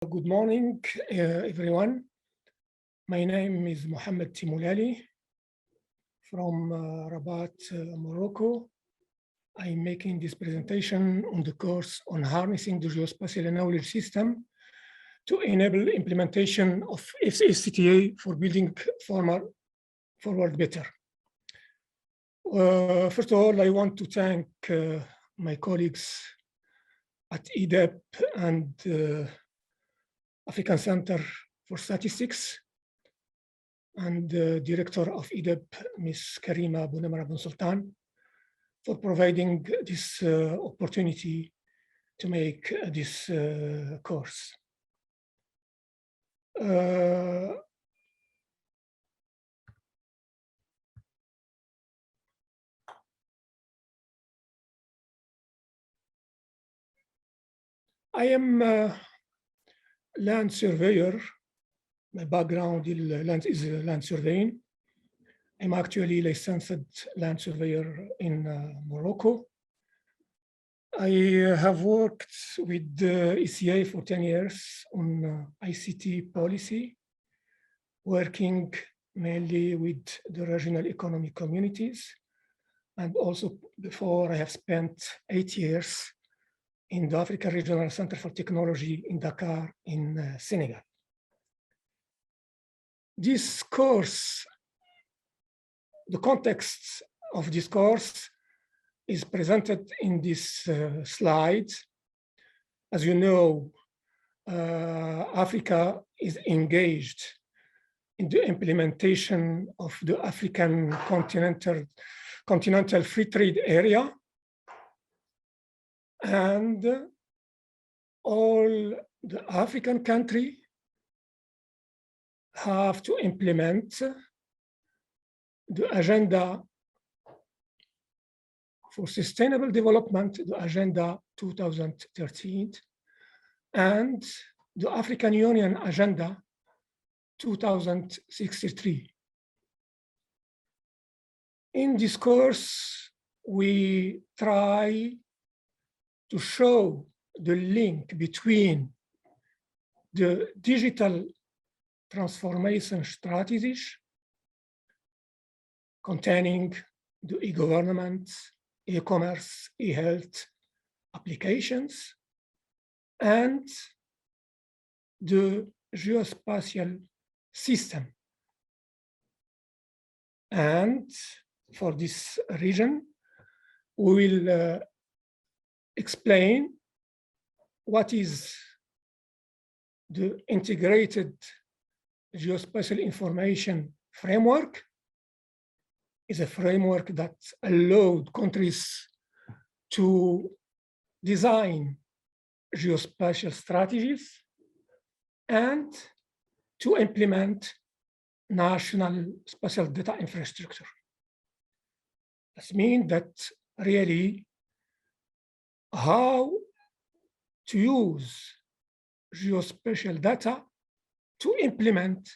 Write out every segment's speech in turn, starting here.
Good morning, everyone. My name is Mohammed Timulali from Rabat, Morocco. I'm making this presentation on the course on harnessing the geospatial knowledge system to enable implementation of SCTA for building forward better. First of all, I want to thank my colleagues at EDEP and African Center for Statistics and the director of EDEP, Ms. Karima Bounamra Ben Sultan, for providing this opportunity to make this course. I am land surveyor. My background is land surveying. I'm actually licensed land surveyor in Morocco. I have worked with ECA for 10 years on ICT policy, working mainly with the regional economic communities. And also before I have spent 8 years in the African Regional Center for Technology in Dakar in Senegal. This course, the context of this course is presented in this slide. As you know, Africa is engaged in the implementation of the African continental free trade area, and all the African countries have to implement the agenda for sustainable development, the Agenda 2013, and the African Union Agenda 2063. In this course, we try to show the link between the digital transformation strategies containing the e-government, e-commerce, e-health applications, and the geospatial system. And for this region, we will explain what is the integrated geospatial information framework. Is a framework that allowed countries to design geospatial strategies and to implement national spatial data infrastructure. This means that really how to use geospatial data to implement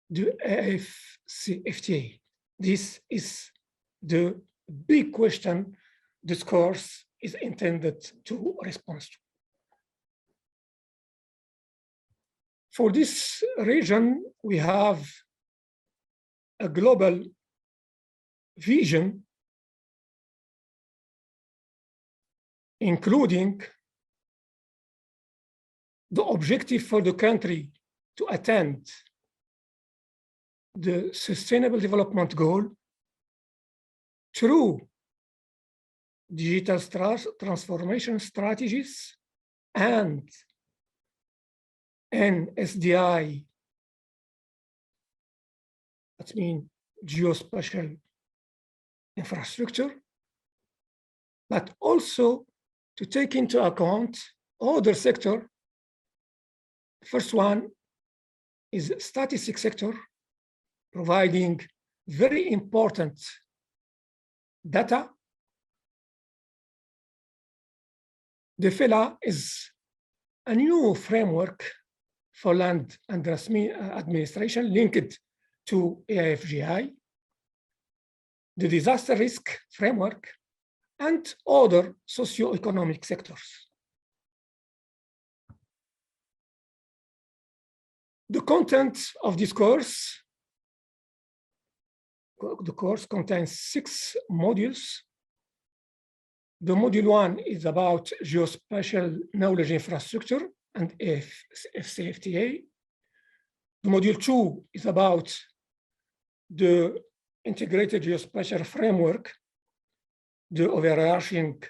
the AFCFTA. This is the big question this course is intended to respond to. For this region, we have a global vision, including the objective for the country to attain the Sustainable Development Goal through digital transformation strategies and NSDI, that means geospatial infrastructure, but also to take into account other sectors. First one is statistics sector, providing very important data. The FELA is a new framework for land and administration linked to AIFGI, the disaster risk framework, and other socio-economic sectors. The content of this course, the course contains 6 modules. The module 1 is about geospatial knowledge infrastructure and FCFTA. The module 2 is about the integrated geospatial framework, the overarching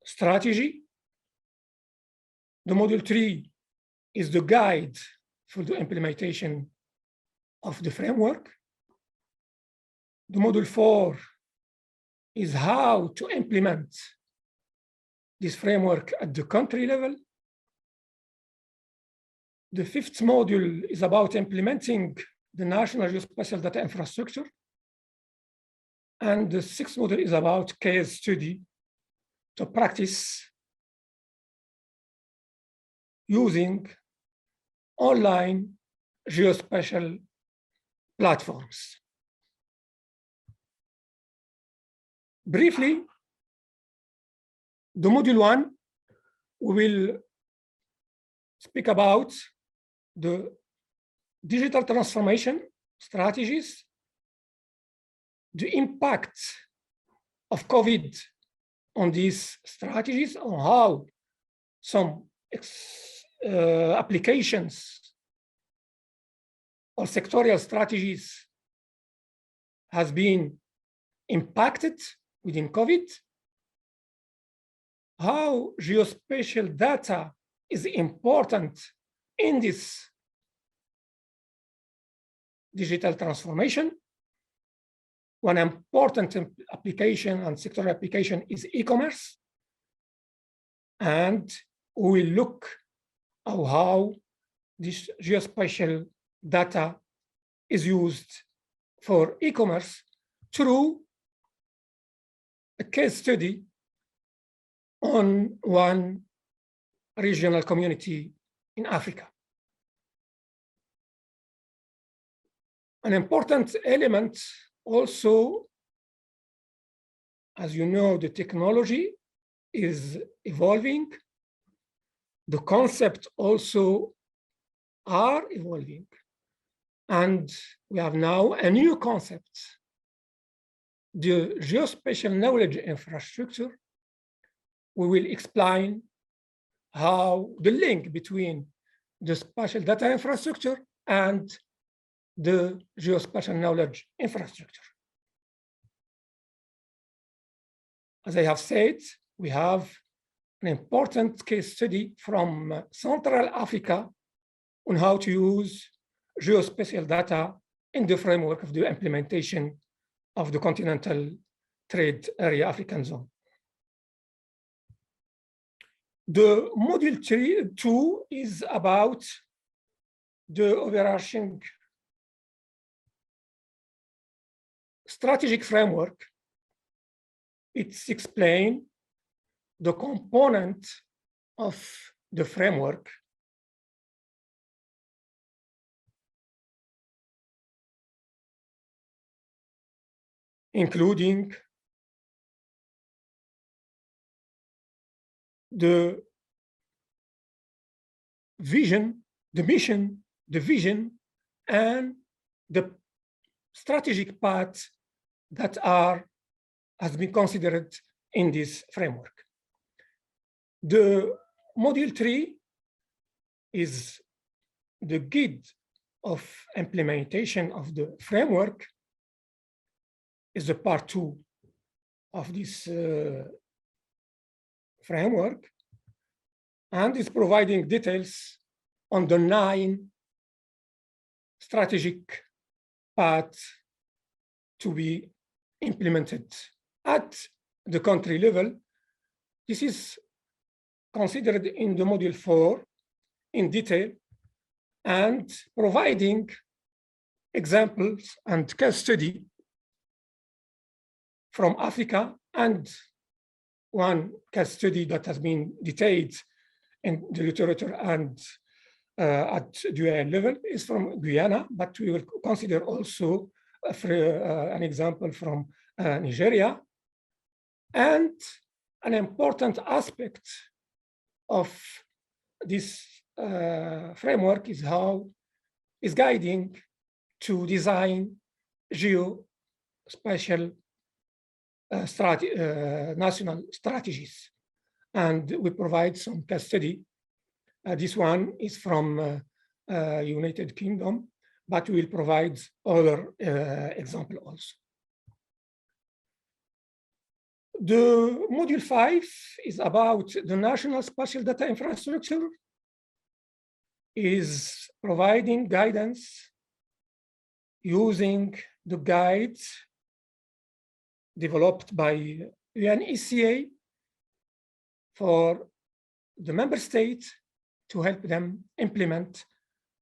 strategy. The module 3 is the guide for the implementation of the framework. The module 4 is how to implement this framework at the country level. The 5th module is about implementing the national geospatial data infrastructure. And the 6th module is about case study to practice using online geospatial platforms. Briefly, the module 1, we will speak about the digital transformation strategies, the impact of COVID on these strategies, on how some applications or sectorial strategies has been impacted within COVID, how geospatial data is important in this digital transformation. One important application and sector application is e-commerce. And we will look at how this geospatial data is used for e-commerce through a case study on one regional community in Africa. An important element also, as you know, the technology is evolving. The concepts also are evolving. And we have now a new concept, the geospatial knowledge infrastructure. We will explain how the link between the spatial data infrastructure and the geospatial knowledge infrastructure. As I have said, we have an important case study from Central Africa on how to use geospatial data in the framework of the implementation of the Continental Trade Area African Zone. The module 2 is about the overarching strategic framework. It's explain the component of the framework, including the vision, the mission, the vision, and the strategic paths that has been considered in this framework. The module 3 is the guide of implementation of the framework, is the part 2 of this framework, and is providing details on the 9 strategic paths to be implemented at the country level. This is considered in the module 4 in detail and providing examples and case study from Africa, and one case study that has been detailed in the literature and at UN level is from Guyana, but we will consider also an example from Nigeria. And an important aspect of this framework is guiding to design geospatial national strategies. And we provide some case study. This one is from United Kingdom, but we will provide other example also. The module 5 is about the national spatial data infrastructure, is providing guidance using the guides developed by UNECA for the member states to help them implement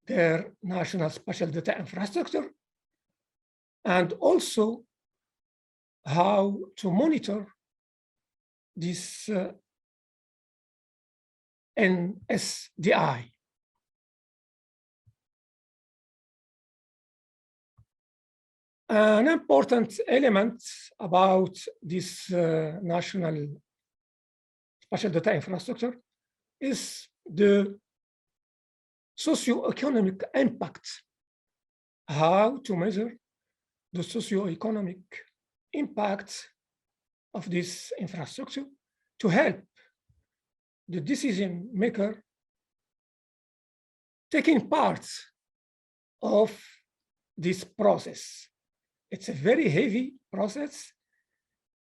their national spatial data infrastructure, and also how to monitor this NSDI. An important element about this national spatial data infrastructure is the socioeconomic impact, how to measure the socioeconomic impact of this infrastructure to help the decision maker taking part of this process. It's a very heavy process.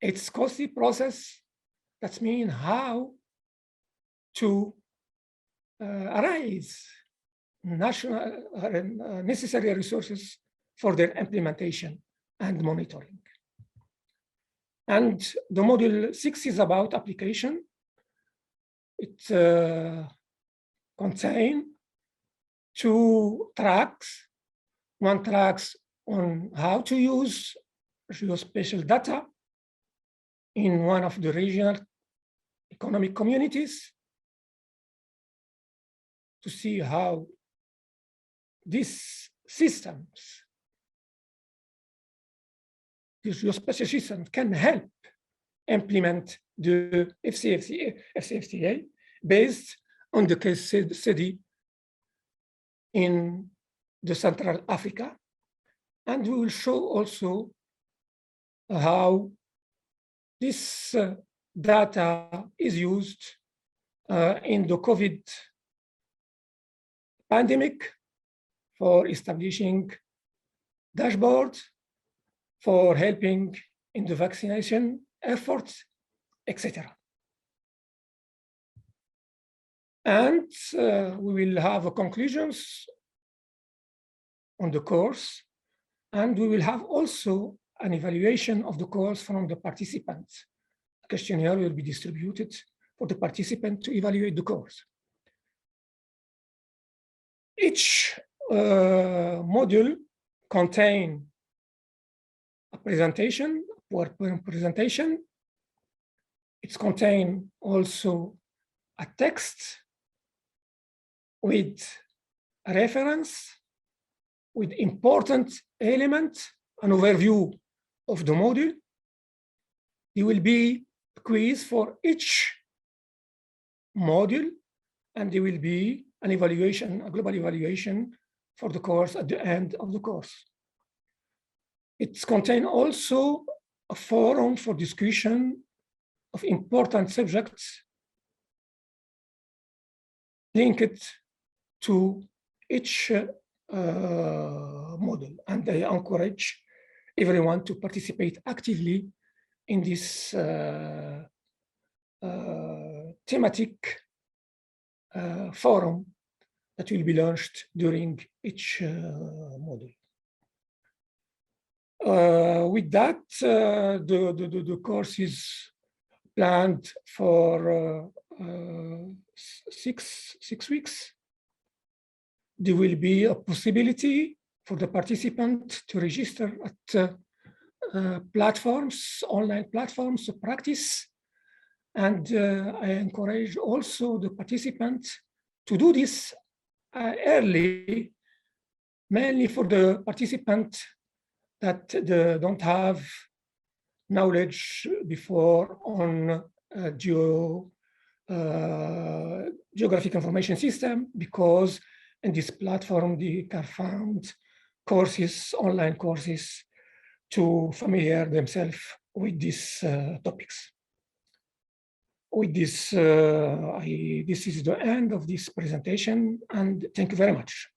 It's costly process. That means how to raise national necessary resources for their implementation and monitoring. And the module 6 is about application. It contains 2 tracks. One tracks on how to use geospatial data in one of the regional economic communities to see how these systems, these geospatial systems, can help implement the FCFTA based on the case study in the Central Africa. And we will show also how this data is used in the COVID pandemic for establishing dashboards, for helping in the vaccination efforts, etc. And we will have conclusions on the course, and we will have also an evaluation of the course from the participants. A questionnaire will be distributed for the participant to evaluate the course. Each module contains a presentation, a PowerPoint presentation. It contains also a text with a reference, with important elements, an overview of the module. There will be a quiz for each module, and there will be an evaluation, a global evaluation for the course at the end of the course. It contains also a forum for discussion of important subjects linked to each model, and I encourage everyone to participate actively in this thematic forum that will be launched during each module. With that, the course is planned for 6 weeks. There will be a possibility for the participant to register at platforms, online platforms to practice. And I encourage also the participants to do this early, mainly for the participants that don't have knowledge before on geographic information system, because in this platform they can find courses, online courses, to familiar themselves with these topics. With this, this is the end of this presentation, and thank you very much.